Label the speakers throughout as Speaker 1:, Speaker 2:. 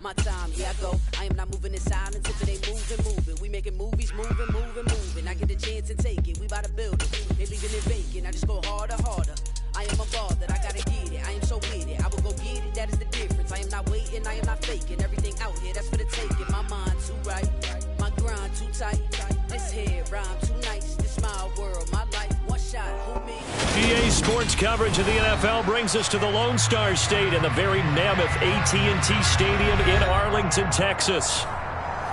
Speaker 1: my time, here I go. I am not moving in silence if it ain't moving. We making movies, moving. I get a chance and take it, we bout to build it. They leaving it vacant, I just go harder. I am a ball that I gotta get it. I am so with it, I will go get it, that is the difference. I am not waiting, I am not faking. Everything out here, that's for the taking. My mind too right, my grind too tight. This head rhyme too nice. This my world, my life, one shot, who me?
Speaker 2: EA Sports coverage of the NFL brings us to the Lone Star State in the very mammoth AT&T Stadium in Arlington, Texas.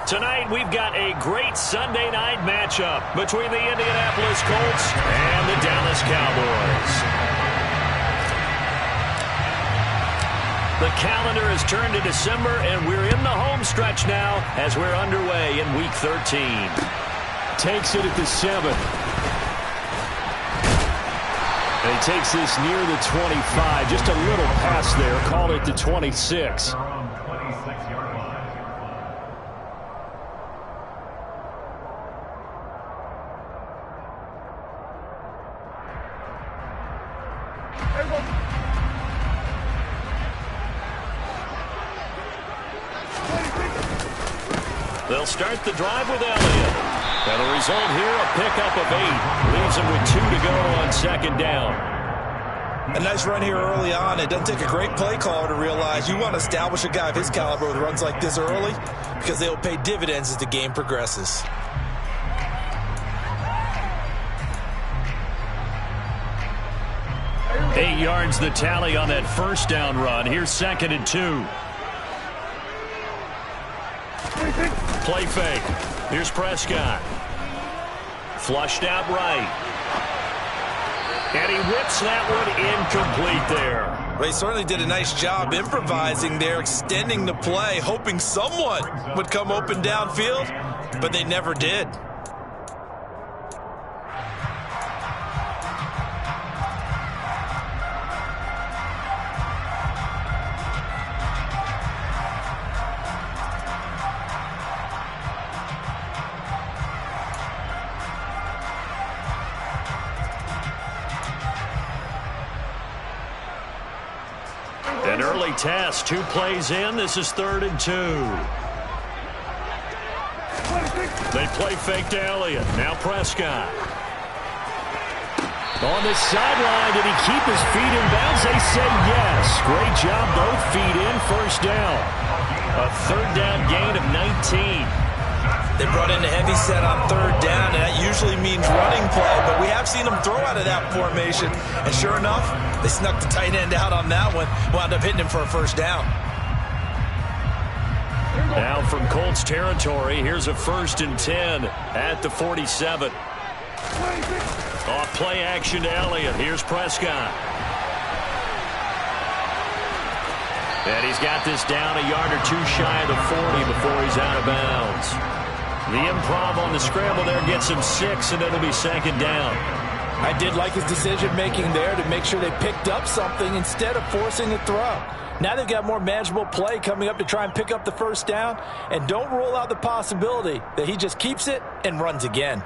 Speaker 2: Tonight, we've got a great Sunday night matchup between the Indianapolis Colts and the Dallas Cowboys. The calendar has turned to December, and we're in the home stretch now as we're underway in Week 13.
Speaker 3: Takes it at the 7. And he takes this near the 25. Just a little pass there. Call it the 26.
Speaker 2: They'll start the drive with Elliott. And the result here, a pickup of 8. Leaves him with 2 to go on second down.
Speaker 4: A nice run here early on. It doesn't take a great play caller to realize you want to establish a guy of his caliber with runs like this early because they will pay dividends as the game progresses.
Speaker 2: Eight yards the tally on that first down run. Here's 2nd and 2. Play fake. Here's Prescott. Flushed out right. And he whips that one incomplete there.
Speaker 4: Well, he certainly did a nice job improvising there, extending the play, hoping someone would come open downfield, but they never did.
Speaker 2: An early test, 2 plays in. This is 3rd and 2. They play fake to Elliott. Now Prescott. On the sideline, did he keep his feet in bounds? They say yes. Great job, both feet in, first down. A 3rd down gain of 19.
Speaker 4: They brought in a heavy set on 3rd down, and that usually means running play, but we have seen them throw out of that formation, and sure enough, they snuck the tight end out on that one, wound up hitting him for a first down.
Speaker 2: Now from Colts territory, here's a 1st and 10 at the 47. Off play action to Elliott. Here's Prescott. And he's got this down a yard or 2 shy of the 40 before he's out of bounds. The improv on the scramble there gets him 6, and it'll be 2nd down.
Speaker 5: I did like his decision-making there to make sure they picked up something instead of forcing a throw. Now they've got more manageable play coming up to try and pick up the first down, and don't rule out the possibility that he just keeps it and runs again.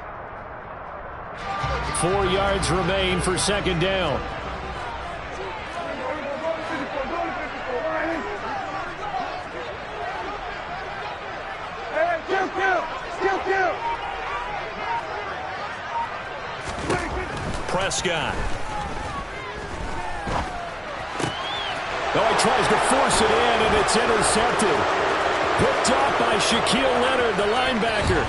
Speaker 3: 4 yards remain for 2nd down.
Speaker 2: Prescott.
Speaker 3: Oh, he tries to force it in, and it's intercepted. Picked off by Shaquille Leonard, the linebacker.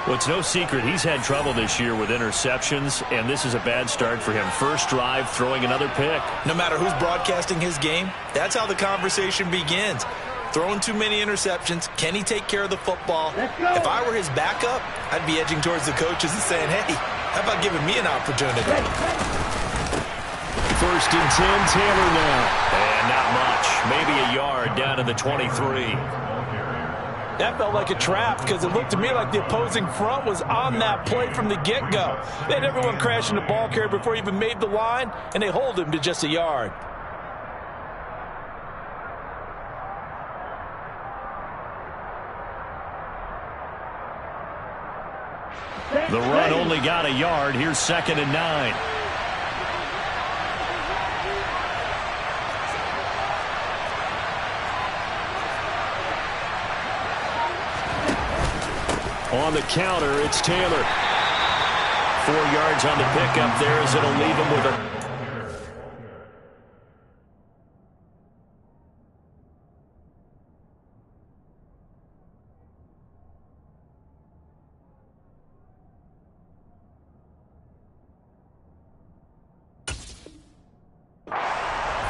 Speaker 2: Well, it's no secret he's had trouble this year with interceptions, and this is a bad start for him. First drive, throwing another pick.
Speaker 4: No matter who's broadcasting his game, that's how the conversation begins. Throwing too many interceptions. Can he take care of the football? If I were his backup, I'd be edging towards the coaches and saying, hey, how about giving me an opportunity?
Speaker 3: 1st and 10, Taylor now.
Speaker 2: And not much. Maybe a yard down to the 23.
Speaker 5: That felt like a trap because it looked to me like the opposing front was on that play from the get-go. They had everyone crashing the ball carrier before he even made the line, and they hold him to just a yard.
Speaker 2: The run only got a yard. Here's 2nd and 9. On the counter, it's Taylor. 4 yards on the pickup there as it'll leave him with a...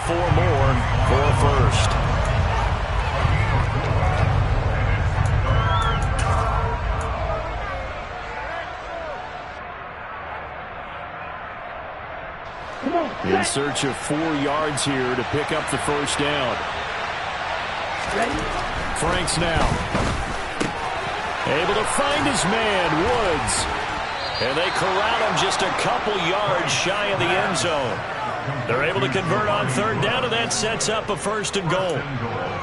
Speaker 2: Four more for a first. In search of 4 yards here to pick up the first down. Franks now. Able to find his man, Woods. And they corral him just a couple yards shy of the end zone. They're able to convert on third down, and that sets up a first and goal.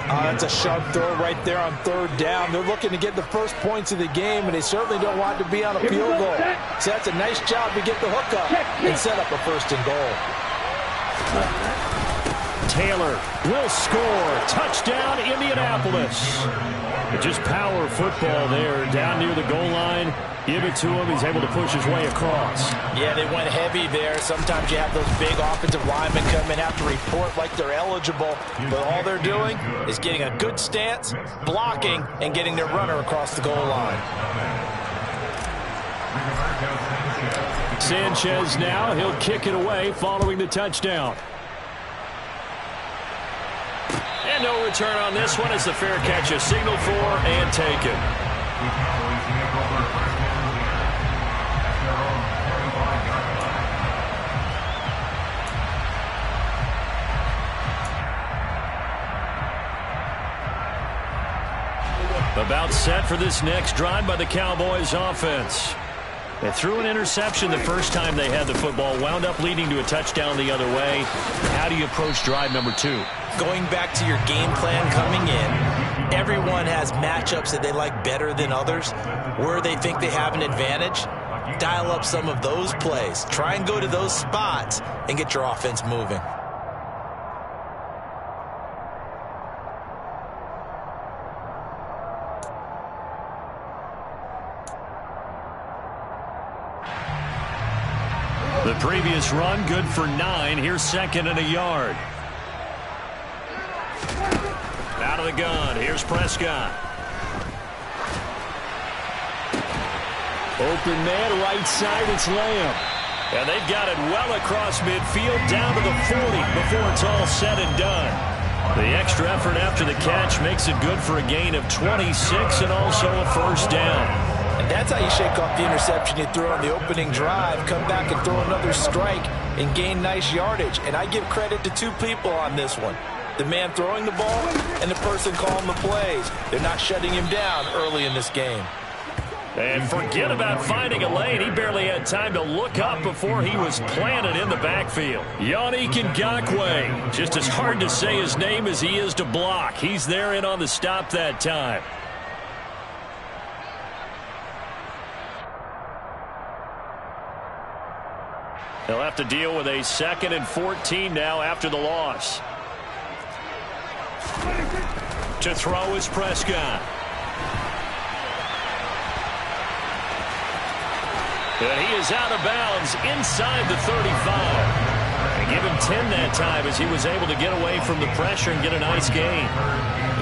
Speaker 5: That's a sharp throw right there on third down. They're looking to get the first points of the game, and they certainly don't want to be on a field goal. So that's a nice job to get the hook up and set up a first and goal.
Speaker 2: Taylor will score. Touchdown, Indianapolis. Just power football there down near the goal line. Give it to him. He's able to push his way across.
Speaker 5: Yeah, they went heavy there. Sometimes you have those big offensive linemen come and have to report like they're eligible. But all they're doing is getting a good stance, blocking, and getting their runner across the goal line.
Speaker 2: Sanchez now. He'll kick it away following the touchdown. And no return on this one as the fair catch is signaled for and taken. About set for this next drive by the Cowboys offense. They threw an interception the first time they had the football, wound up leading to a touchdown the other way. How do you approach drive number 2?
Speaker 4: Going back to your game plan coming in, everyone has matchups that they like better than others. Where they think they have an advantage, dial up some of those plays. Try and go to those spots and get your offense moving.
Speaker 2: The previous run good for 9. Here's second and a yard. Out of the gun. Here's Prescott. Open man right side. It's Lamb. And they've got it well across midfield down to the 40 before it's all said and done. The extra effort after the catch makes it good for a gain of 26 and also a first down.
Speaker 5: And that's how you shake off the interception you threw on the opening drive, come back and throw another strike and gain nice yardage. And I give credit to 2 people on this one. The man throwing the ball and the person calling the plays. They're not shutting him down early in this game.
Speaker 2: And forget about finding a lane. He barely had time to look up before he was planted in the backfield. Yannick Ngakoue. Just as hard to say his name as he is to block. He's there in on the stop that time. They'll have to deal with a 2nd and 14 now after the loss. To throw is Prescott. And he is out of bounds inside the 35. And give him 10 that time as he was able to get away from the pressure and get a nice gain.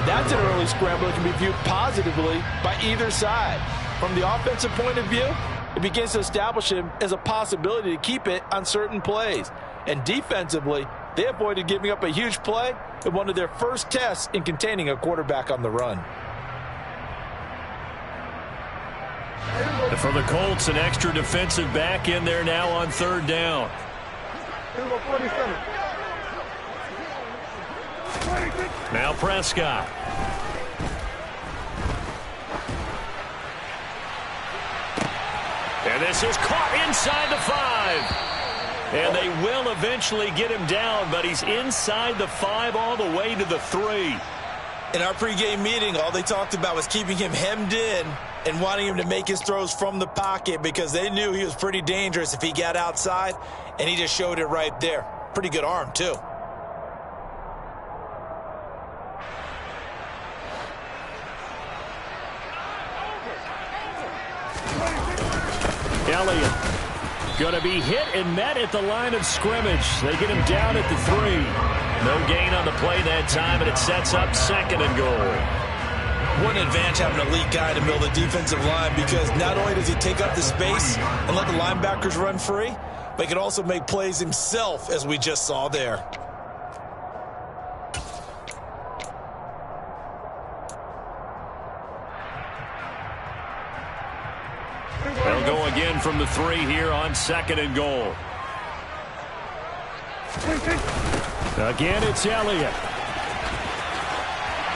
Speaker 5: That's an early scramble that can be viewed positively by either side. From the offensive point of view, it begins to establish him as a possibility to keep it on certain plays. And defensively, they avoided giving up a huge play in one of their first tests in containing a quarterback on the run.
Speaker 2: And for the Colts, an extra defensive back in there now on third down. Now Prescott. And this is caught inside the 5. And they will eventually get him down, but he's inside the 5 all the way to the 3.
Speaker 4: In our pregame meeting, all they talked about was keeping him hemmed in and wanting him to make his throws from the pocket because they knew he was pretty dangerous if he got outside, and he just showed it right there. Pretty good arm, too.
Speaker 2: Elliott. Going to be hit and met at the line of scrimmage. They get him down at the 3. No gain on the play that time, and it sets up 2nd and goal.
Speaker 4: What an advantage having an elite guy in the middle of the defensive line, because not only does he take up the space and let the linebackers run free, but he can also make plays himself, as we just saw there.
Speaker 2: They'll go again from the 3 here on 2nd and goal. Again, it's Elliott.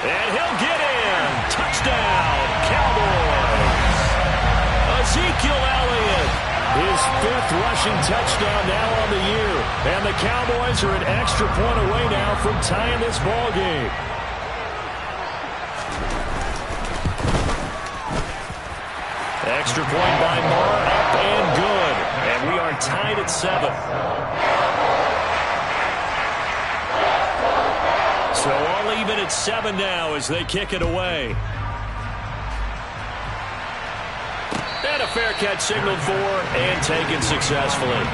Speaker 2: And he'll get in. Touchdown, Cowboys. Ezekiel Elliott, his 5th rushing touchdown now on the year. And the Cowboys are an extra point away now from tying this ball game. Extra point by Moore, up and good. And we are tied at 7. So all even at 7 now as they kick it away. And a fair catch signaled for and taken successfully.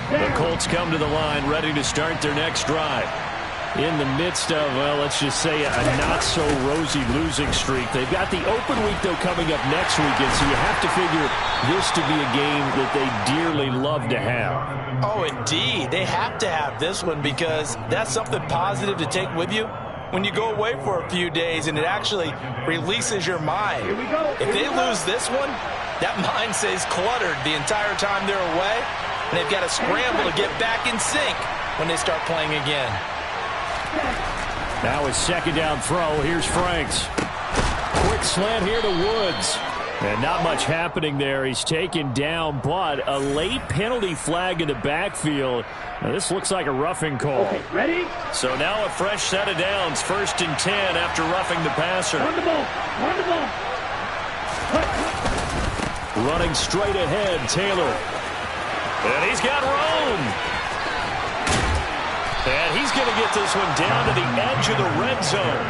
Speaker 2: The Colts come to the line ready to start their next drive. In the midst of, well, let's just say a not-so-rosy losing streak. They've got the open week, though, coming up next weekend, so you have to figure this to be a game that they dearly love to have.
Speaker 5: Oh, indeed. They have to have this one because that's something positive to take with you when you go away for a few days, and it actually releases your mind. If they lose this one, that mind stays cluttered the entire time they're away, and they've got to scramble to get back in sync when they start playing again.
Speaker 2: Now his 2nd down throw. Here's Franks. Quick slant here to Woods. And not much happening there. He's taken down, but a late penalty flag in the backfield. Now this looks like a roughing call.
Speaker 6: Okay, ready?
Speaker 2: So now a fresh set of downs. 1st and 10 after roughing the passer.
Speaker 6: Run the ball. Run the ball.
Speaker 2: Running straight ahead, Taylor. And he's got room. And he's going to get this one down to the edge of the red zone.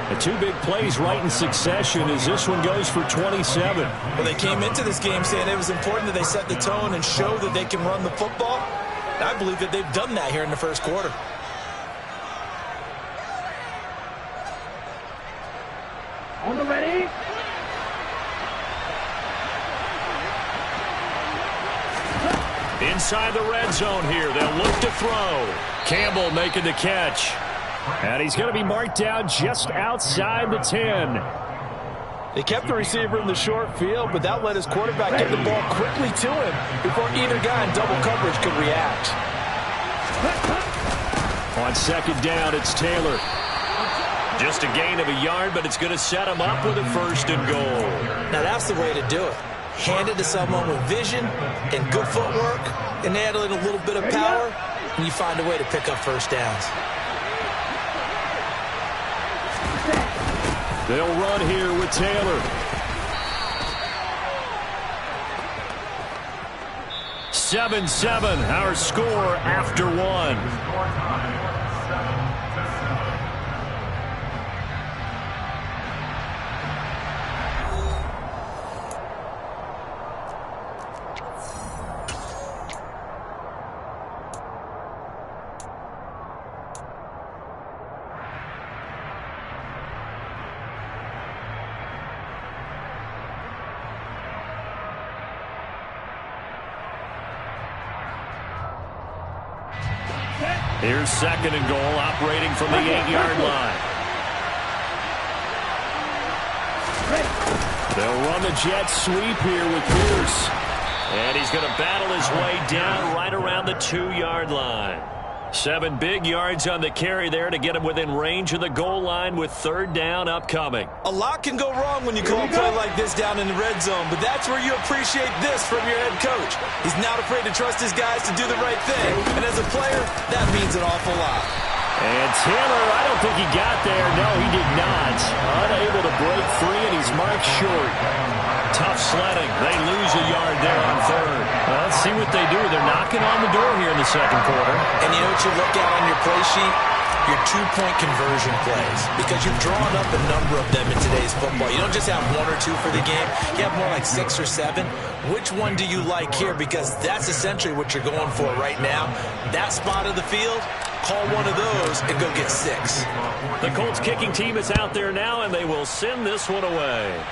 Speaker 2: The 2 big plays right in succession as this one goes for 27.
Speaker 4: Well, they came into this game saying it was important that they set the tone and show that they can run the football. And I believe that they've done that here in the 1st quarter.
Speaker 6: On the ready?
Speaker 2: Inside the red zone here. They'll look to throw. Campbell making the catch. And he's going to be marked down just outside the 10.
Speaker 5: They kept the receiver in the short field, but that let his quarterback get the ball quickly to him before either guy in double coverage could react.
Speaker 2: On 2nd down, it's Taylor. Just a gain of a yard, but it's going to set him up with a 1st and goal.
Speaker 4: Now that's the way to do it. Hand it to someone with vision and good footwork, and add in a little bit of power, and you find a way to pick up 1st downs.
Speaker 2: They'll run here with Taylor. 7-7, our score after 1. Here's 2nd and goal, operating from the 8-yard line. They'll run the jet sweep here with Pierce. And he's going to battle his way down right around the 2-yard line. 7 big yards on the carry there to get him within range of the goal line with 3rd down upcoming.
Speaker 4: A lot can go wrong when you call a play like this down in the red zone, but that's where you appreciate this from your head coach. He's not afraid to trust his guys to do the right thing, and as a player, that means an awful lot.
Speaker 2: And Taylor, I don't think he got there. No, he did not. Unable to break free, and he's marked short. Tough sledding. They lose a yard there on 3rd. Well, let's see what they do. They're knocking on the door here in the 2nd quarter.
Speaker 4: And you know what you look at on your play sheet? your two-point conversion plays, because you've drawn up a number of them in today's football. You don't just have one or two for the game. You have more like 6 or 7. Which one do you like here? Because that's essentially what you're going for right now. That spot of the field, call one of those and go get 6.
Speaker 2: The Colts kicking team is out there now, and they will send this one away.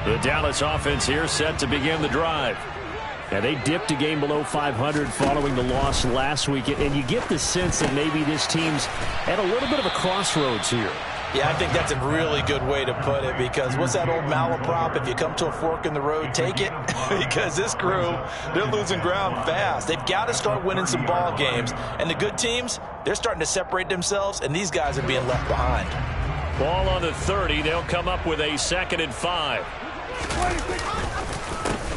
Speaker 2: The Dallas offense here set to begin the drive. And they dipped a game below 500 following the loss last week. And you get the sense that maybe this team's at a little bit of a crossroads here.
Speaker 5: Yeah, I think that's a really good way to put it, because what's that old malaprop? If you come to a fork in the road, take it. Because this crew, they're losing ground fast. They've got to start winning some ball games. And the good teams, they're starting to separate themselves, and these guys are being left behind.
Speaker 2: Ball on the 30. They'll come up with a 2nd and 5.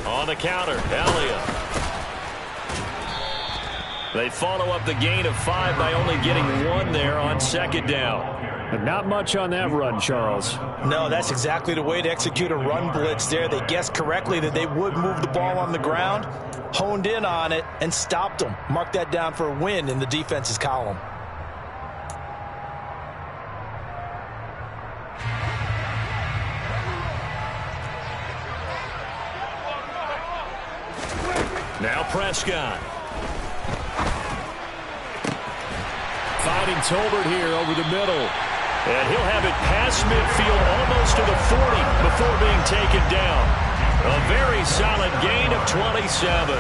Speaker 2: On the counter, Elliott. They follow up the gain of 5 by only getting 1 there on 2nd down. But not much on that run, Charles.
Speaker 5: No, that's exactly the way to execute a run blitz there. They guessed correctly that they would move the ball on the ground, honed in on it, and stopped them. Mark that down for a win in the defense's column.
Speaker 2: Now Prescott. Finding Tolbert here over the middle. And he'll have it past midfield almost to the 40 before being taken down. A very solid gain of 27.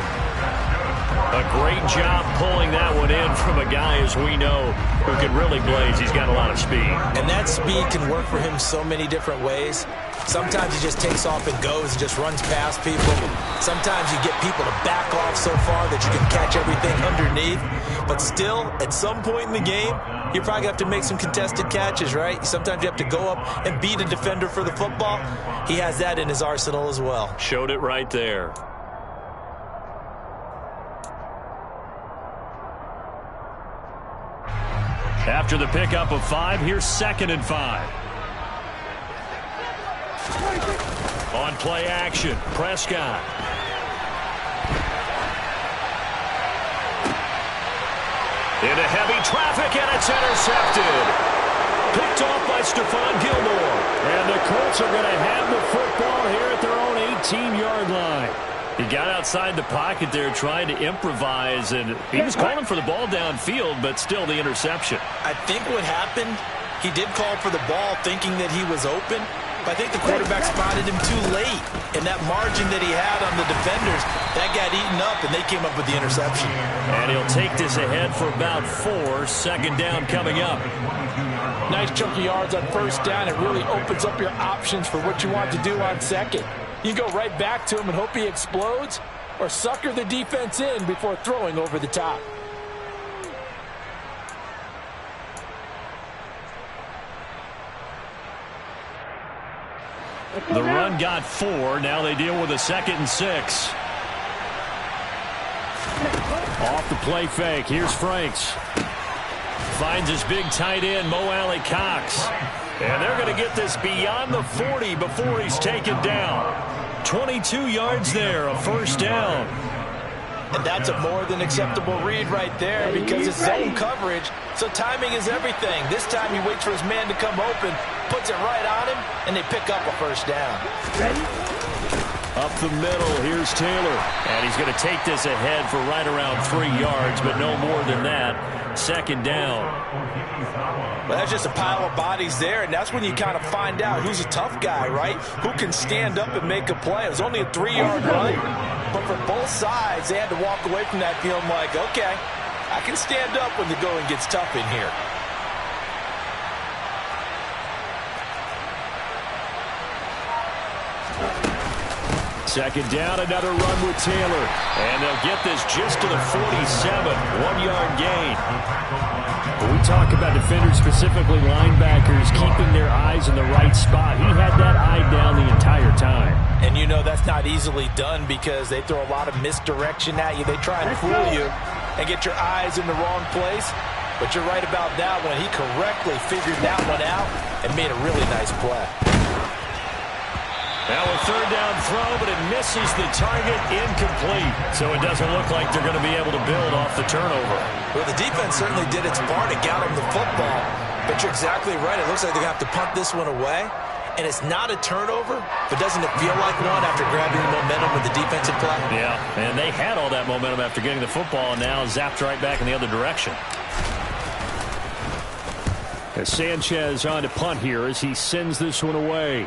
Speaker 2: A great job pulling that one in from a guy, as we know, who can really blaze. He's got a lot of speed.
Speaker 5: And that speed can work for him so many different ways. Sometimes he just takes off and goes and just runs past people. Sometimes you get people to back off so far that you can catch everything underneath. But still, at some point in the game, you probably have to make some contested catches, right? Sometimes you have to go up and beat a defender for the football. He has that in his arsenal as well.
Speaker 2: Showed it right there. After the pickup of 5, here's 2nd and 5. On play action, Prescott. Into heavy traffic, and it's intercepted. Picked off by Stephon Gilmore.
Speaker 3: And the Colts are going to have the football here at their own 18-yard line.
Speaker 2: He got outside the pocket there trying to improvise, and he was calling for the ball downfield, but still the interception.
Speaker 5: I think what happened, he did call for the ball thinking that he was open, but I think the quarterback spotted him too late. And that margin that he had on the defenders, that got eaten up, and they came up with the interception.
Speaker 2: And he'll take this ahead for about 4. 2nd down coming up.
Speaker 5: Nice chunky yards on 1st down. It really opens up your options for what you want to do on 2nd. You go right back to him and hope he explodes, or sucker the defense in before throwing over the top.
Speaker 2: The run got 4. Now they deal with a 2nd and 6.
Speaker 3: Off the play fake. Here's Franks.
Speaker 2: Finds his big tight end, Mo Alley Cox. And they're going to get this beyond the 40 before he's taken down. 22 yards there, a 1st down.
Speaker 5: And that's a more than acceptable read right there, because it's zone coverage, so timing is everything. This time he waits for his man to come open, puts it right on him, and they pick up a 1st down.
Speaker 2: Up the middle, here's Taylor. And he's going to take this ahead for right around 3 yards, but no more than that. 2nd down.
Speaker 5: Well, that's just a pile of bodies there, and that's when you kind of find out who's a tough guy, right? Who can stand up and make a play. It was only a 3-yard run, but for both sides, they had to walk away from that feeling like, okay, I can stand up when the going gets tough in here.
Speaker 3: Second down, another run with Taylor.
Speaker 2: And they'll get this just to the 47. 1-yard gain.
Speaker 3: When we talk about defenders, specifically linebackers, keeping their eyes in the right spot, he had that eye down the entire time.
Speaker 5: And you know that's not easily done because they throw a lot of misdirection at you. They try and fool you and get your eyes in the wrong place. But you're right about that one. He correctly figured that one out and made a really nice play.
Speaker 2: Now a third down throw, but it misses the target, incomplete. So it doesn't look like they're going to be able to build off the turnover.
Speaker 4: Well, the defense certainly did its part. It got him the football. But you're exactly right. It looks like they're going to have to punt this one away. And it's not a turnover, but doesn't it feel like one after grabbing the momentum with the defensive play?
Speaker 2: Yeah, and they had all that momentum after getting the football, and now zapped right back in the other direction. As Sanchez on to punt here as he sends this one away.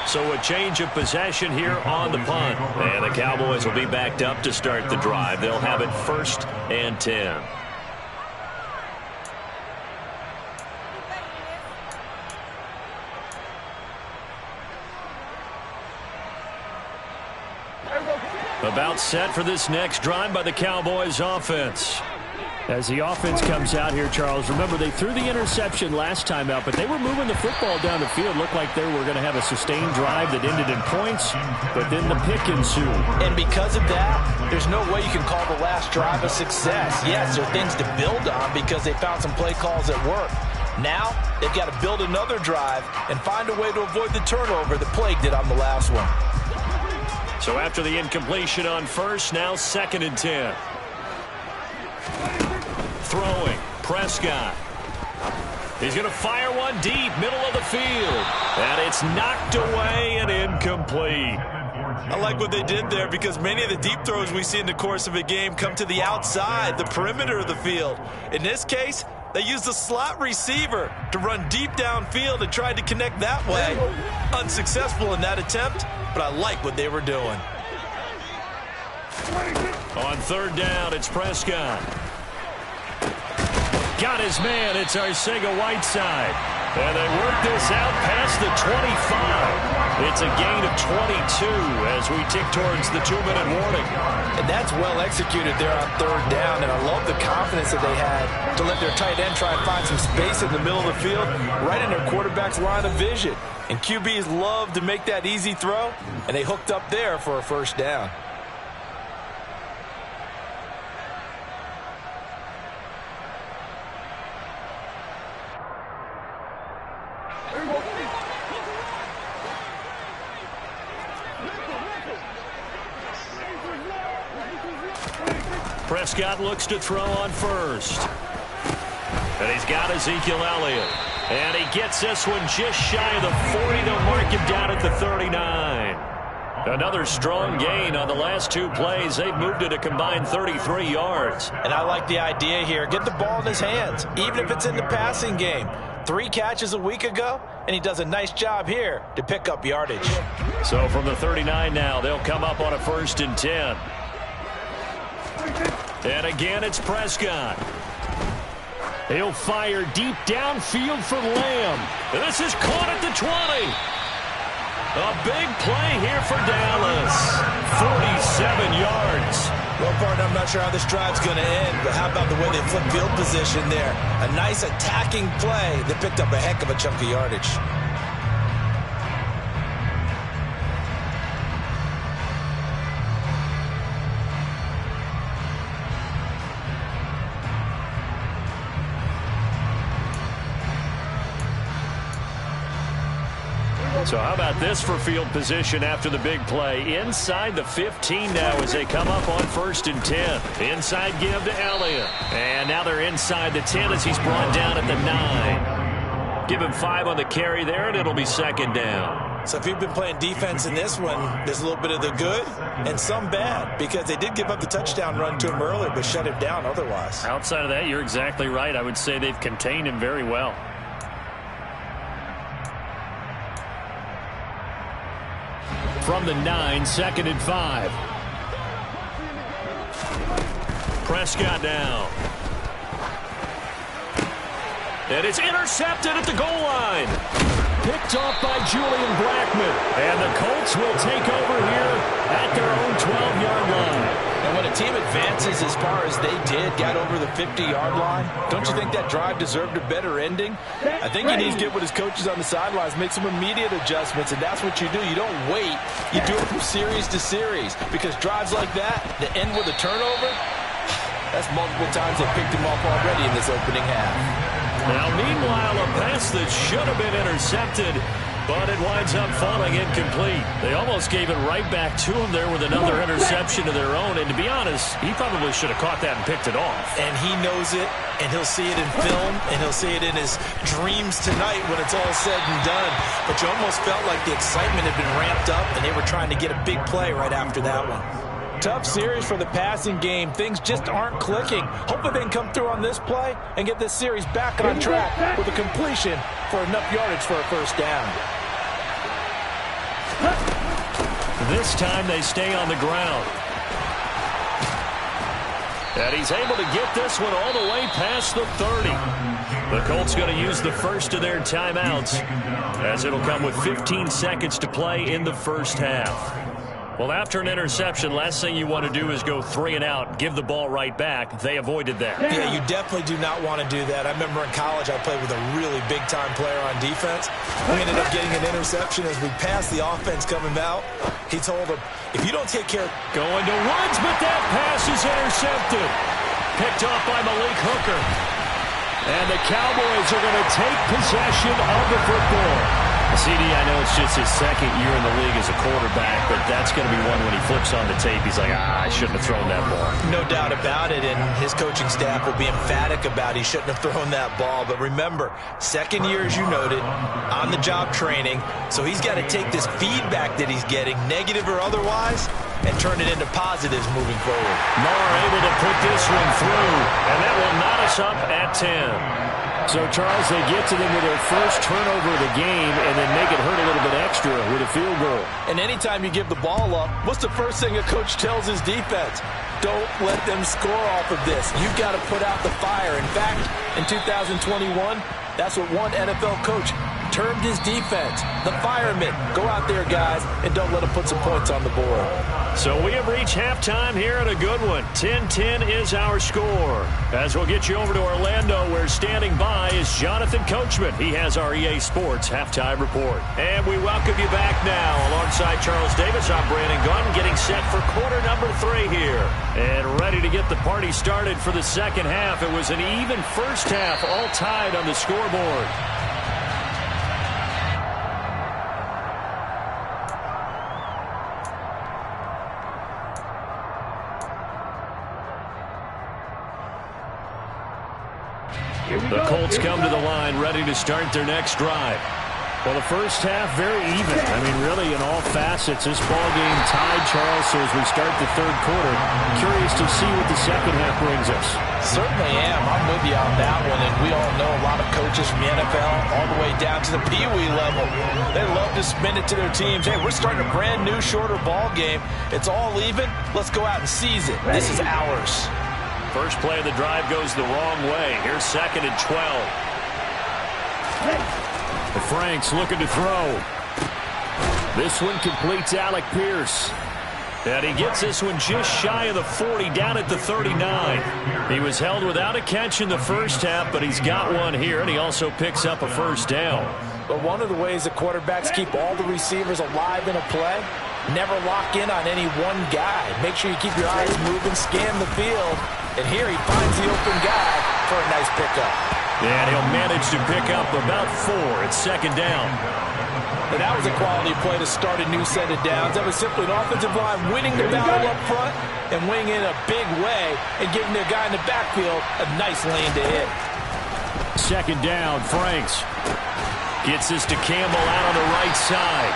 Speaker 2: So a change of possession here on the punt. And the Cowboys will be backed up to start the drive. They'll have it 1st and 10. About set for this next drive by the Cowboys offense. As the offense comes out here, Charles, remember they threw the interception last time out, but they were moving the football down the field. Looked like they were going to have a sustained drive that ended in points, but then the pick ensued.
Speaker 5: And because of that, there's no way you can call the last drive a success. Yes, there are things to build on because they found some play calls that work. Now, they've got to build another drive and find a way to avoid the turnover that plagued it on the last one.
Speaker 2: So after the incompletion on 1st, now 2nd and 10. Throwing, Prescott. He's going to fire one deep, middle of the field. And it's knocked away and incomplete.
Speaker 4: I like what they did there because many of the deep throws we see in the course of a game come to the outside, the perimeter of the field. In this case, they used the slot receiver to run deep downfield and tried to connect that way. Unsuccessful in that attempt, but I like what they were doing.
Speaker 2: On 3rd down, it's Prescott. Got his man. It's Arcega-Whiteside. And they work this out past the 25. It's a gain of 22 as we tick towards the 2-minute warning.
Speaker 5: And that's well executed there on 3rd down. And I love the confidence that they had to let their tight end try and find some space in the middle of the field, right in their quarterback's line of vision. And QBs love to make that easy throw, and they hooked up there for a 1st down.
Speaker 2: Prescott looks to throw on 1st. And he's got Ezekiel Elliott. And he gets this one just shy of the 40. They'll mark him down at the 39. Another strong gain on the last 2 plays. They've moved it a combined 33 yards.
Speaker 5: And I like the idea here. Get the ball in his hands, even if it's in the passing game. 3 catches a week ago, and he does a nice job here to pick up yardage.
Speaker 2: So from the 39 now, they'll come up on a 1st and 10. And again, it's Prescott. He'll fire deep downfield for Lamb. And this is caught at the 20. A big play here for Dallas. 47 yards.
Speaker 4: Well, partner, I'm not sure how this drive's going to end, but how about the way they flip field position there? A nice attacking play that picked up a heck of a chunk of yardage.
Speaker 2: So how about this for field position after the big play? Inside the 15 now as they come up on 1st and 10. Inside give to Elliott. And now they're inside the 10 as he's brought down at the 9. Give him 5 on the carry there, and it'll be 2nd down.
Speaker 4: So if you've been playing defense in this one, there's a little bit of the good and some bad because they did give up the touchdown run to him earlier but shut him down otherwise.
Speaker 2: Outside of that, you're exactly right. I would say they've contained him very well. From the 9, 2nd and 5. Prescott now. And it's intercepted at the goal line. Picked off by Julian Blackmon. And the Colts will take over here at their own 12-yard line.
Speaker 5: And when a team advances as far as they did, got over the 50-yard line, don't you think that drive deserved a better ending? I think he needs to get with his coaches on the sidelines, make some immediate adjustments, and that's what you do. You don't wait. You do it from series to series because drives like that end with a turnover, That's multiple times they picked him off already in this opening half.
Speaker 2: Now, meanwhile, a pass that should have been intercepted, but it winds up falling incomplete. They almost gave it right back to him there with another interception of their own. And to be honest, he probably should have caught that and picked it off.
Speaker 4: And he knows it, and he'll see it in film, and he'll see it in his dreams tonight when it's all said and done. But you almost felt like the excitement had been ramped up, and they were trying to get a big play right after that one.
Speaker 5: Tough series for the passing game. Things just aren't clicking. Hopefully they can come through on this play and get this series back on track with a completion for enough yardage for a first down.
Speaker 2: This time they stay on the ground. And he's able to get this one all the way past the 30. The Colts going to use the first of their timeouts, as it'll come with 15 seconds to play in the first half. Well, after an interception, last thing you want to do is go 3 and out, give the ball right back. They avoided that.
Speaker 4: Yeah, you definitely do not want to do that. I remember in college I played with a really big-time player on defense. We ended up getting an interception as we passed the offense coming out. He told him, if you don't take care of...
Speaker 2: Going to Woods, but that pass is intercepted. Picked off by Malik Hooker. And the Cowboys are going to take possession of the football. CD, I know it's just his second year in the league as a quarterback, but that's going to be one when he flips on the tape. He's like, I shouldn't have thrown that ball.
Speaker 4: No doubt about it, and his coaching staff will be emphatic about he shouldn't have thrown that ball. But remember, second year, as you noted, on-the-job training, so he's got to take this feedback that he's getting, negative or otherwise, and turn it into positives moving forward.
Speaker 2: Moore able to put this one through, and that will knot us up at 10.
Speaker 3: So, Charles, they get to them with their first turnover of the game and then make it hurt a little bit extra with a field goal.
Speaker 5: And anytime you give the ball up, what's the first thing a coach tells his defense? Don't let them score off of this. You've got to put out the fire. In fact, in 2021, that's what one NFL coach termed his defense, the firemen. Go out there, guys, and don't let them put some points on the board.
Speaker 2: So we have reached halftime here at a good one. 10-10 is our score. As we'll get you over to Orlando, where standing by is Jonathan Coachman. He has our EA Sports halftime report. And we welcome you back now. Alongside Charles Davis, I'm Brandon Gunn, getting set for quarter number 3 here. And ready to get the party started for the second half. It was an even first half, all tied on the scoreboard. The Colts come to the line, ready to start their next drive.
Speaker 3: Well, the first half, very even. I mean, really, in all facets, this ball game tied, Charles. So as we start the third quarter, curious to see what the second half brings us.
Speaker 5: Certainly am. I'm with you on that one. And we all know a lot of coaches from the NFL all the way down to the Pee Wee level. They love to spin it to their teams. Hey, we're starting a brand new, shorter ball game. It's all even. Let's go out and seize it. This is ours.
Speaker 2: First play of the drive goes the wrong way. Here's 2nd and 12.
Speaker 3: Franks looking to throw. This one completes Alec Pierce.
Speaker 2: And he gets this one just shy of the 40, down at the 39. He was held without a catch in the first half, but he's got one here, and he also picks up a first down.
Speaker 5: But one of the ways that quarterbacks keep all the receivers alive in a play, never lock in on any one guy. Make sure you keep your eyes moving, scan the field. And here he finds the open guy for a nice pickup.
Speaker 2: And he'll manage to pick up about 4. It's 2nd down.
Speaker 5: And that was a quality play to start a new set of downs. That was simply an offensive line winning the battle up front and winning in a big way and giving their guy in the backfield a nice lane to hit.
Speaker 2: 2nd down, Franks gets this to Campbell out on the right side.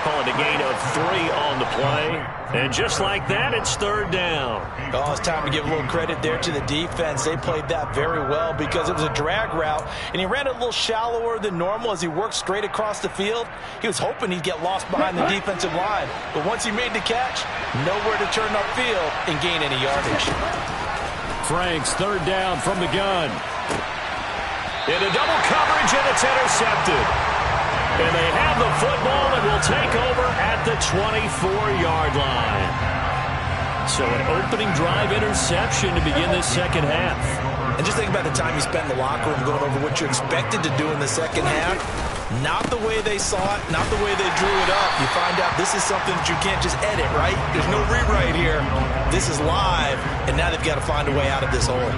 Speaker 2: Calling a gain of 3 on the play. And just like that, it's 3rd down.
Speaker 5: Oh, it's time to give a little credit there to the defense. They played that very well because it was a drag route, and he ran a little shallower than normal as he worked straight across the field. He was hoping he'd get lost behind the defensive line. But once he made the catch, nowhere to turn upfield and gain any yardage.
Speaker 2: Franks, 3rd down from the gun. Into double coverage, and it's intercepted. And they have the football and will take over at the 24-yard line. So an opening drive interception to begin this second half.
Speaker 4: And just think about the time you spent in the locker room going over what you expected to do in the second half. Not the way they saw it, not the way they drew it up. You find out this is something that you can't just edit, right? There's no rewrite here. This is live, and now they've got to find a way out of this hole.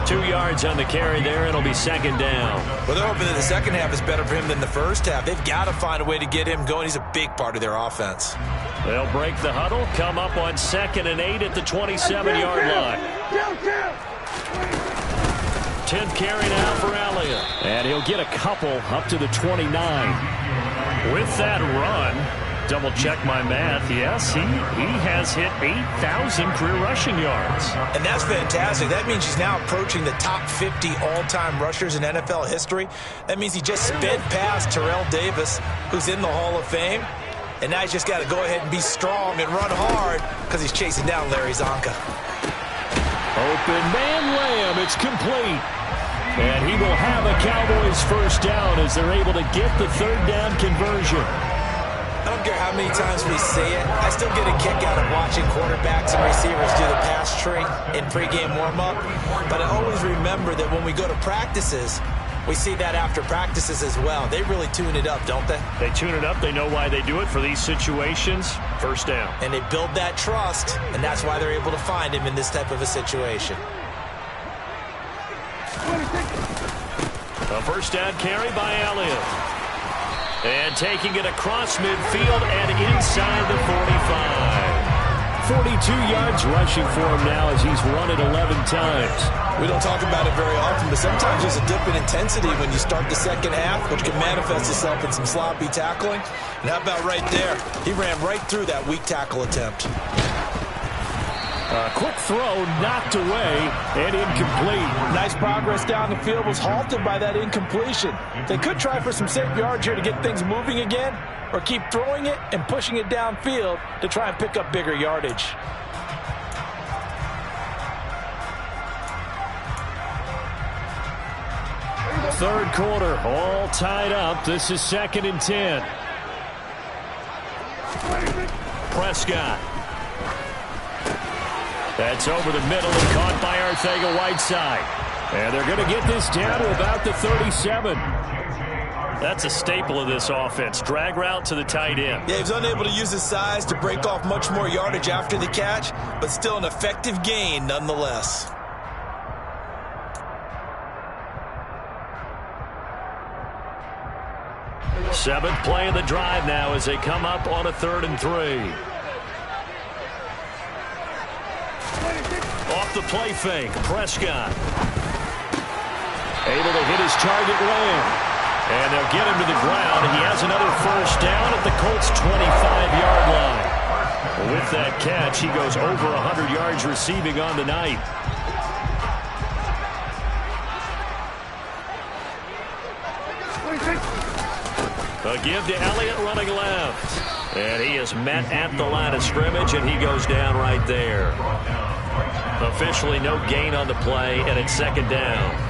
Speaker 2: 2 yards on the carry there. It'll be second down.
Speaker 4: Well, they're hoping that the second half is better for him than the first half. They've got to find a way to get him going. He's a big part of their offense.
Speaker 2: They'll break the huddle, come up on 2nd and 8 at the 27-yard line. 10th carry now for Elliott.
Speaker 3: And he'll get a couple up to the 29.
Speaker 2: With that run, double check my math. Yes, he has hit 8,000 career rushing yards.
Speaker 4: And that's fantastic. That means he's now approaching the top 50 all-time rushers in NFL history. That means he just sped past Terrell Davis, who's in the Hall of Fame. And now he's just got to go ahead and be strong and run hard because he's chasing down Larry Zonka.
Speaker 3: Open man Lamb. It's complete. And he will have a Cowboys first down as they're able to get the third down conversion.
Speaker 4: I don't care how many times we say it, I still get a kick out of watching quarterbacks and receivers do the pass tree in pregame warm-up. But I always remember that when we go to practices, we see that after practices as well. They really tune it up, don't they?
Speaker 2: They tune it up. They know why they do it for these situations. First down.
Speaker 4: And they build that trust, and that's why they're able to find him in this type of a situation.
Speaker 2: A first down carry by Elliott. And taking it across midfield and inside the 45.
Speaker 3: 42 yards rushing for him now as he's run it 11 times.
Speaker 4: We don't talk about it very often, but sometimes there's a dip in intensity when you start the second half, which can manifest itself in some sloppy tackling. And how about right there? He ran right through that weak tackle attempt.
Speaker 3: A quick throw knocked away and incomplete.
Speaker 5: Nice progress down the field, was halted by that incompletion. They could try for some safe yards here to get things moving again, or keep throwing it and pushing it downfield to try and pick up bigger yardage.
Speaker 3: Third quarter, all tied up. This is 2nd and 10.
Speaker 2: Prescott. That's over the middle and caught by Arcega-Whiteside. And they're going to get this down to about the 37. That's a staple of this offense. Drag route to the tight end.
Speaker 4: Yeah, he was unable to use his size to break off much more yardage after the catch, but still an effective gain nonetheless.
Speaker 2: Seventh play of the drive now as they come up on a 3rd and 3. Off the play fake, Prescott. Able to hit his target Lamb. And they'll get him to the ground. He has another first down at the Colts' 25-yard line. With that catch, he goes over 100 yards receiving on the night. A give to Elliott running left. And he is met at the line of scrimmage, and he goes down right there. Officially no gain on the play, and it's 2nd down.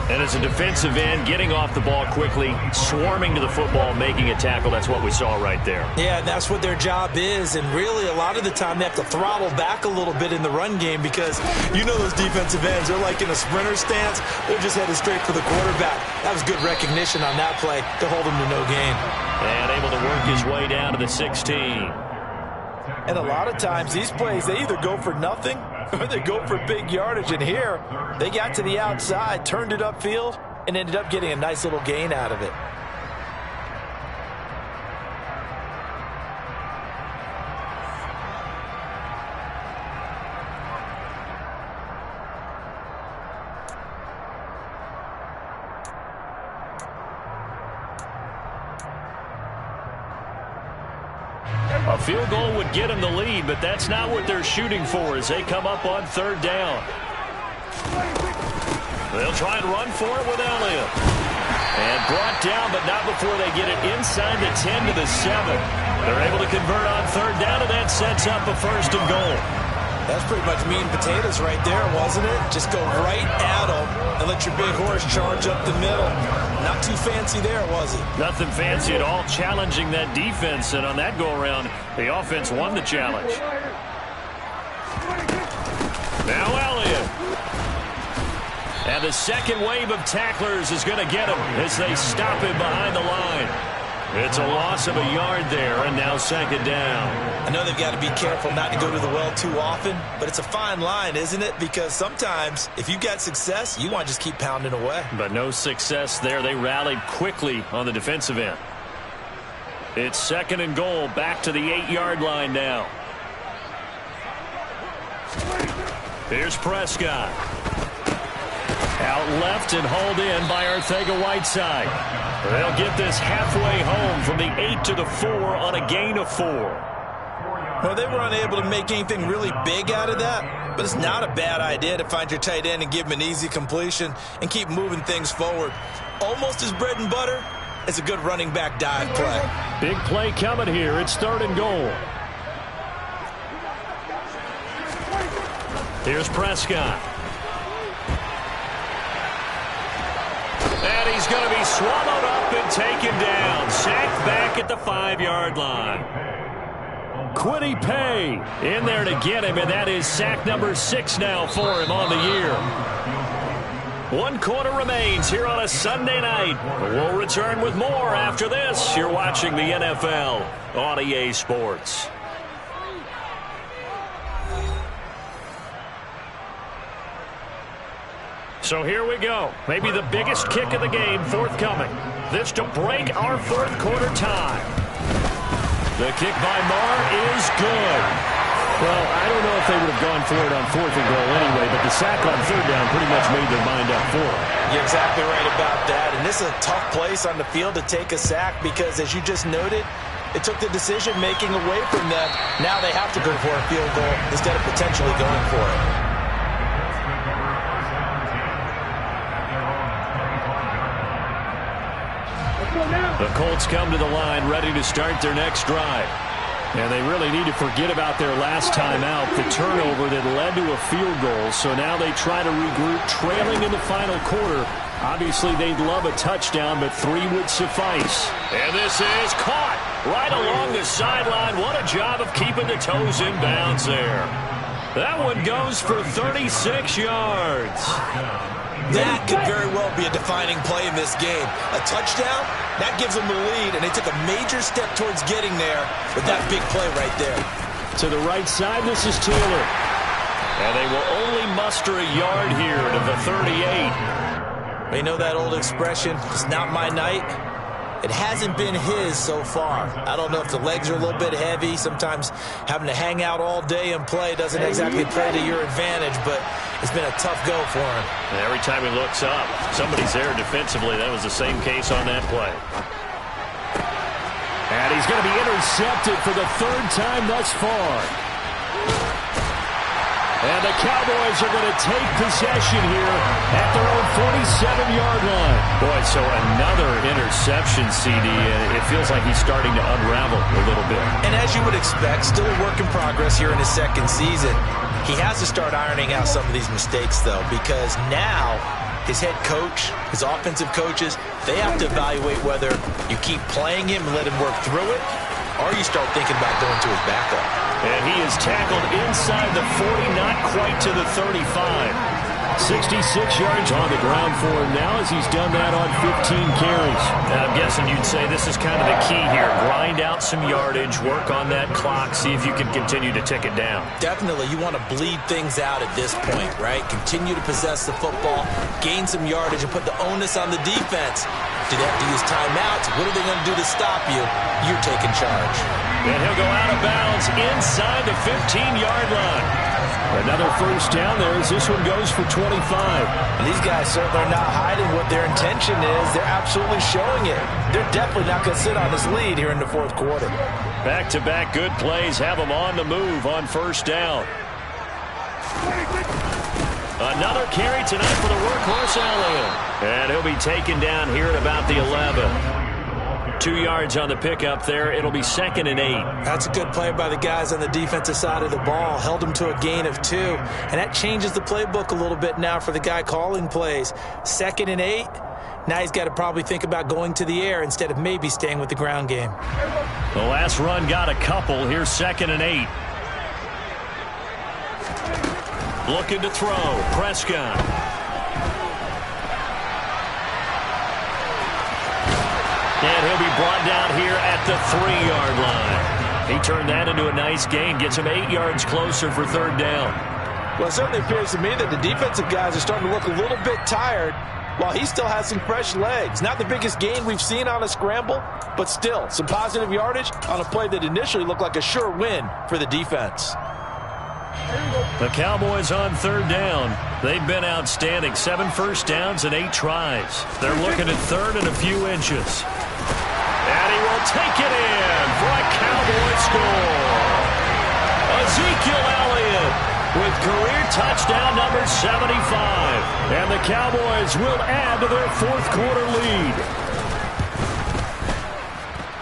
Speaker 2: And as a defensive end, getting off the ball quickly, swarming to the football, making a tackle, that's what we saw right there.
Speaker 4: Yeah, and that's what their job is. And really, a lot of the time, they have to throttle back a little bit in the run game because you know those defensive ends, they're like in a sprinter stance. They're just headed straight for the quarterback. That was good recognition on that play to hold him to no gain.
Speaker 2: And able to work his way down to the 16.
Speaker 5: And a lot of times, these plays, they either go for nothing or they go for big yardage. And here, they got to the outside, turned it upfield, and ended up getting a nice little gain out of it.
Speaker 2: A field goal would get them the lead, but that's not what they're shooting for as they come up on 3rd down. They'll try and run for it with Elliott. And brought down, but not before they get it inside the 10 to the 7. They're able to convert on 3rd down, and that sets up a 1st and goal.
Speaker 4: That's pretty much meat and potatoes right there, wasn't it? Just go right at them and let your big horse charge up the middle. Not too fancy there, was it?
Speaker 2: Nothing fancy at all, challenging that defense. And on that go-around, the offense won the challenge. Now Elliott. And the second wave of tacklers is going to get him as they stop him behind the line. It's a loss of a yard there, and now second down.
Speaker 4: I know they've got to be careful not to go to the well too often, but it's a fine line, isn't it? Because sometimes if you've got success, you want to just keep pounding away.
Speaker 2: But no success there. They rallied quickly on the defensive end. It's second and goal, back to the 8-yard line now. Here's Prescott. Out left and hauled in by Arcega-Whiteside. They'll get this halfway home from the 8 to the 4 on a gain of 4.
Speaker 4: Well, they were unable to make anything really big out of that, but it's not a bad idea to find your tight end and give him an easy completion and keep moving things forward. Almost as bread and butter as a good running back dive play.
Speaker 2: Big play coming here. It's third and goal. Here's Prescott. And he's going to be swallowed up and taken down. Sacked back at the 5-yard line. Kwity Paye in there to get him, and that is sack number 6 now for him on the year. 1 quarter remains here on a Sunday night. We'll return with more after this. You're watching the NFL on EA Sports. So here we go. Maybe the biggest kick of the game forthcoming. This to break our fourth quarter tie. The kick by Marr is good.
Speaker 3: Well, I don't know if they would have gone for it on 4th and goal anyway, but the sack on 3rd down pretty much made their mind up for it.
Speaker 4: You're exactly right about that. And this is a tough place on the field to take a sack because, as you just noted, it took the decision-making away from them. Now they have to go for a field goal instead of potentially going for it.
Speaker 2: The Colts come to the line ready to start their next drive.
Speaker 3: And they really need to forget about their last time out, the turnover that led to a field goal. So now they try to regroup, trailing in the final quarter. Obviously, they'd love a touchdown, but 3 would suffice.
Speaker 2: And this is caught right along the sideline. What a job of keeping the toes in bounds there. That one goes for 36 yards.
Speaker 4: That could very well be a defining play in this game. A touchdown, that gives them the lead, and they took a major step towards getting there with that big play right there.
Speaker 3: To the right side, this is Taylor.
Speaker 2: And they will only muster a yard here to the 38.
Speaker 4: You know that old expression, it's not my night? It hasn't been his so far. I don't know if the legs are a little bit heavy. Sometimes having to hang out all day and play doesn't exactly play to your advantage, but it's been a tough go for him.
Speaker 2: And every time he looks up, somebody's there defensively. That was the same case on that play.
Speaker 3: And he's going to be intercepted for the 3rd time thus far. And the Cowboys are going to take possession here at their own 47-yard line.
Speaker 2: Boy, so another interception, CD. It feels like he's starting to unravel a little bit.
Speaker 4: And as you would expect, still a work in progress here in his 2nd season. He has to start ironing out some of these mistakes, though, because now his head coach, his offensive coaches, they have to evaluate whether you keep playing him and let him work through it, or you start thinking about going to his backup.
Speaker 2: And he is tackled inside the 40, not quite to the 35.
Speaker 3: 66 yards on the ground for him now as he's done that on 15 carries.
Speaker 2: And I'm guessing you'd say this is kind of the key here. Grind out some yardage, work on that clock, see if you can continue to tick it down.
Speaker 4: Definitely. You want to bleed things out at this point, right? Continue to possess the football, gain some yardage, and put the onus on the defense. Do they have to use timeouts? What are they going to do to stop you? You're taking charge.
Speaker 2: And he'll go out of bounds inside the 15-yard line.
Speaker 3: Another first down there as this one goes for 25.
Speaker 4: And these guys certainly are not hiding what their intention is. They're absolutely showing it. They're definitely not going to sit on this lead here in the 4th quarter.
Speaker 2: Back-to-back good plays have them on the move on first down. Another carry tonight for the workhorse Elliott. And he'll be taken down here at about the 11. 2 yards on the pickup there. It'll be 2nd and 8.
Speaker 4: That's a good play by the guys on the defensive side of the ball. Held them to a gain of 2. And that changes the playbook a little bit now for the guy calling plays. 2nd and 8. Now he's got to probably think about going to the air instead of maybe staying with the ground game.
Speaker 2: The last run got a couple. Here's 2nd and 8. Looking to throw. Prescott. And he'll be brought down here at the 3-yard line. He turned that into a nice gain, gets him 8 yards closer for third down.
Speaker 5: Well, it certainly appears to me that the defensive guys are starting to look a little bit tired while he still has some fresh legs. Not the biggest gain we've seen on a scramble, but still some positive yardage on a play that initially looked like a sure win for the defense.
Speaker 2: The Cowboys on third down. They've been outstanding. 7 first downs and 8 tries. They're looking at third and a few inches. And he will take it in for a Cowboy score. Ezekiel Elliott with career touchdown number 75. And the Cowboys will add to their fourth quarter lead.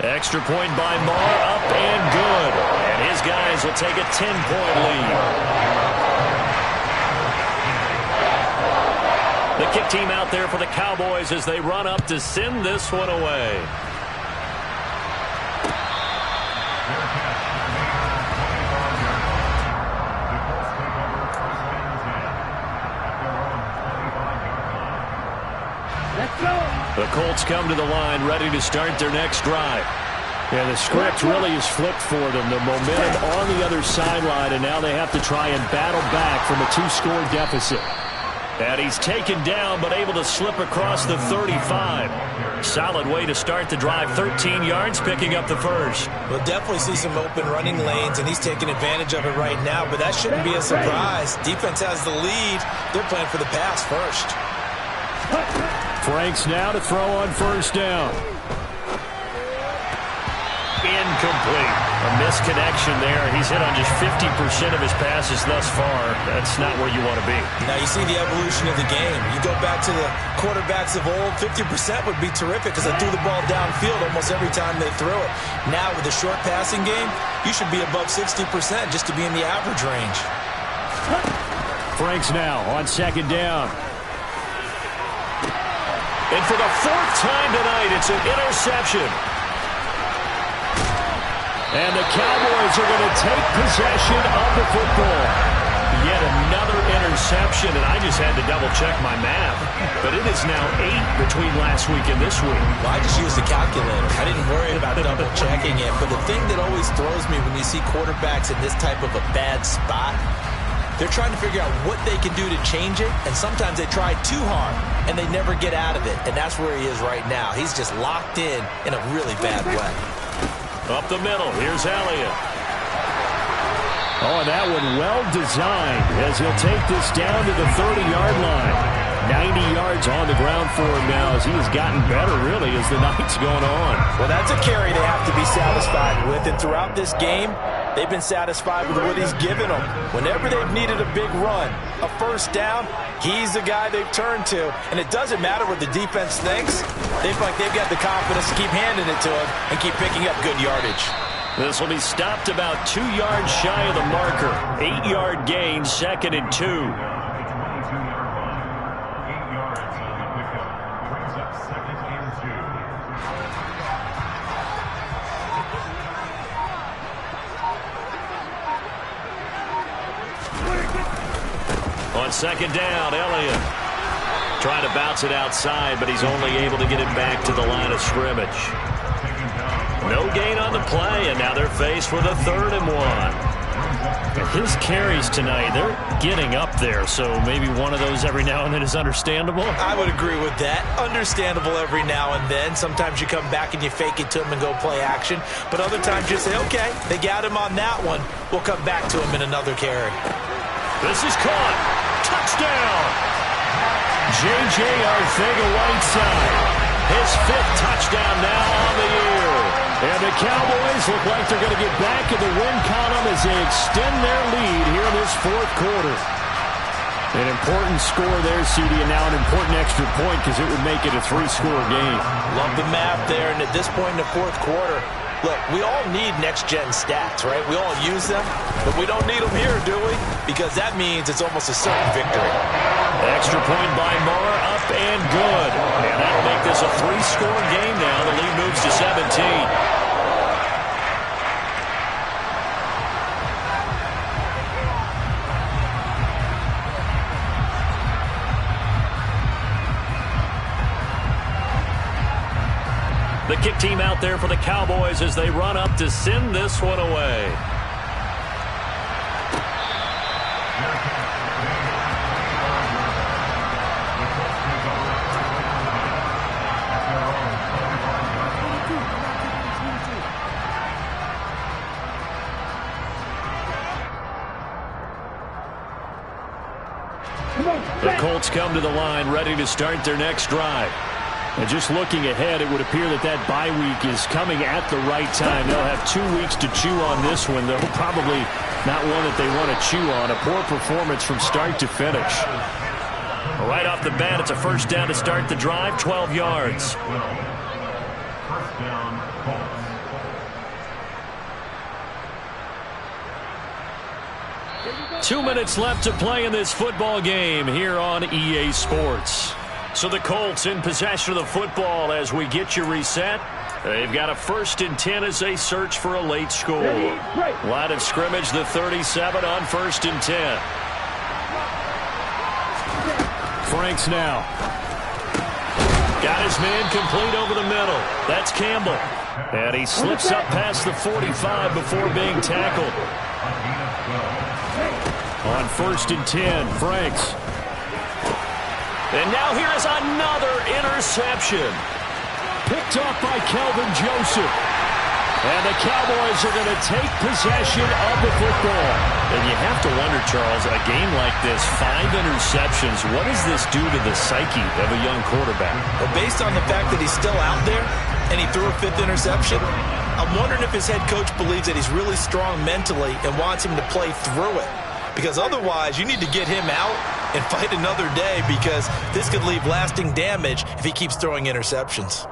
Speaker 2: Extra point by Marr, up and good. And his guys will take a 10-point lead. The kick team out there for the Cowboys as they run up to send this one away. The Colts come to the line ready to start their next drive.
Speaker 3: Yeah, the script really is flipped for them. The momentum on the other sideline, and now they have to try and battle back from a 2-score deficit.
Speaker 2: And he's taken down but able to slip across the 35. Solid way to start the drive. 13 yards, picking up the first.
Speaker 4: We'll definitely see some open running lanes, and he's taking advantage of it right now, but that shouldn't be a surprise. Defense has the lead. They're playing for the pass first.
Speaker 3: Franks now to throw on first down.
Speaker 2: Incomplete. A misconnection there. He's hit on just 50% of his passes thus far. That's not where you want to be.
Speaker 4: Now you see the evolution of the game. You go back to the quarterbacks of old, 50% would be terrific because they threw the ball downfield almost every time they threw it. Now with the short passing game, you should be above 60% just to be in the average range.
Speaker 3: Franks now on second down.
Speaker 2: And for the 4th time tonight, it's an interception. And the Cowboys are going to take possession of the football. Yet another interception, and I just had to double-check my math. But it is now 8 between last week and this week.
Speaker 4: Well, I just used the calculator. I didn't worry about double-checking it. But the thing that always throws me when you see quarterbacks in this type of a bad spot, they're trying to figure out what they can do to change it, and sometimes they try too hard, and they never get out of it. And that's where he is right now. He's just locked in a really bad way.
Speaker 2: Up the middle, here's Elliott.
Speaker 3: Oh, and that one well designed as he'll take this down to the 30-yard line. 90 yards on the ground for him now as he has gotten better, really, as the night's going on.
Speaker 5: Well, that's a carry they have to be satisfied with, and throughout this game, they've been satisfied with what he's given them. Whenever they've needed a big run, a first down, he's the guy they've turned to. And it doesn't matter what the defense thinks. They feel like they've got the confidence to keep handing it to him and keep picking up good yardage.
Speaker 2: This will be stopped about 2 yards shy of the marker. 8-yard gain, 2nd and 2. On second down, Elliott trying to bounce it outside, but he's only able to get it back to the line of scrimmage. No gain on the play, and now they're faced with a 3rd and 1. His carries tonight, they're getting up there, so maybe one of those every now and then is understandable.
Speaker 4: I would agree with that. Understandable every now and then. Sometimes you come back and you fake it to him and go play action, but other times you say, okay, they got him on that one. We'll come back to him in another carry.
Speaker 2: This is caught. Touchdown! J.J. Arcega-Whiteside. His 5th touchdown now on the year. And the Cowboys look like they're going to get back in the win column as they extend their lead here in this 4th quarter. An important score there, CD, and now an important extra point because it would make it a 3-score game.
Speaker 5: Love the math there, and at this point in the 4th quarter, look, we all need next-gen stats, right? We all use them, but we don't need them here, do we? Because that means it's almost a certain victory.
Speaker 2: Extra point by Marr, up and good. And that'll make this a 3-score game now. The lead moves to 17. The kick team out there for the Cowboys as they run up to send this one away. The Colts come to the line ready to start their next drive. And just looking ahead, it would appear that that bye week is coming at the right time. They'll have 2 weeks to chew on this one, though probably not one that they want to chew on. A poor performance from start to finish. Right off the bat, it's a first down to start the drive, 12 yards.
Speaker 7: First down, Colts.
Speaker 2: Two minutes left to play in this football game here on EA Sports. So the Colts in possession of the football as we get you reset. They've got a 1st and 10 as they search for a late score. Line of scrimmage, the 37 on 1st and 10.
Speaker 3: Franks now.
Speaker 2: Got his man complete over the middle. That's Campbell. And he slips up past the 45 before being tackled.
Speaker 3: On 1st and 10, Franks.
Speaker 2: And now here is another interception.
Speaker 3: Picked off by Kelvin Joseph.
Speaker 2: And the Cowboys are going to take possession of the football. And you have to wonder, Charles, a game like this, 5 interceptions, what does this do to the psyche of a young quarterback?
Speaker 4: Well, based on the fact that he's still out there and he threw a 5th interception, I'm wondering if his head coach believes that he's really strong mentally and wants him to play through it. Because otherwise, you need to get him out and fight another day, because this could leave lasting damage if he keeps throwing interceptions.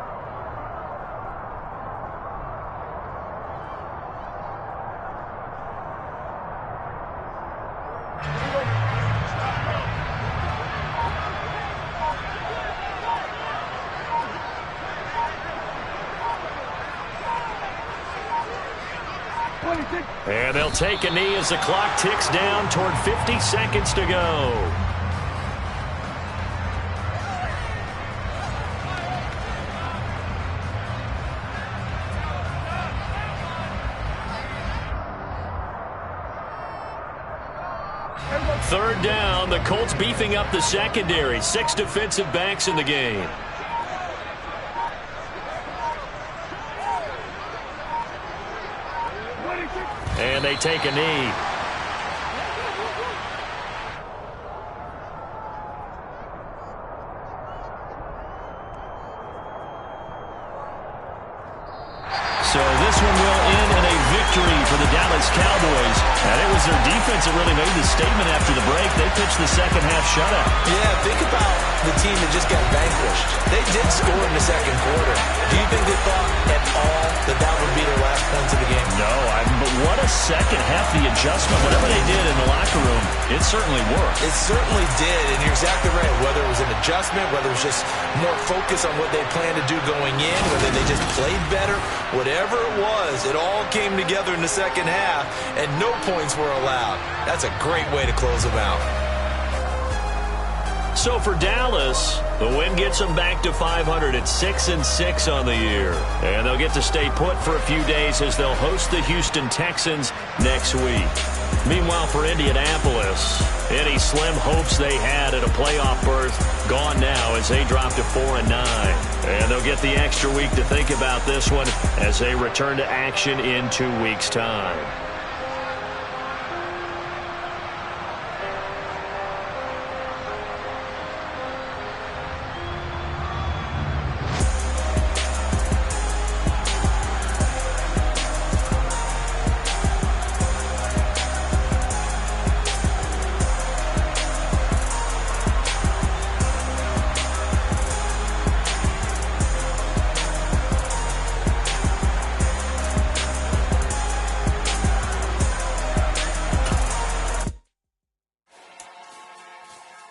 Speaker 2: And they'll take a knee as the clock ticks down toward 50 seconds to go. Third down, the Colts beefing up the secondary. 6 defensive backs in the game. And they take a knee. So this one will end in a victory for the Dallas Cowboys. And it was their defense that really made the statement after the break. They pitched the second half shutout.
Speaker 4: Yeah, think about the team that just got vanquished. They did score in the second quarter. Do you think they thought at all that that would be their last points of the game?
Speaker 2: No, but what a second half, the adjustment. Whatever they did in the locker room, it certainly worked.
Speaker 4: It certainly did, and you're exactly right. Whether it was an adjustment, whether it was just more focus on what they planned to do going in, whether they just played better, whatever it was, it all came together in the second half, and no points were allowed. That's a great way to close them out.
Speaker 2: So for Dallas, the win gets them back to 500 at 6-6 on the year. And they'll get to stay put for a few days as they'll host the Houston Texans next week. Meanwhile, for Indianapolis, any slim hopes they had at a playoff berth gone now as they drop to 4-9. And they'll get the extra week to think about this one as they return to action in 2 weeks' time.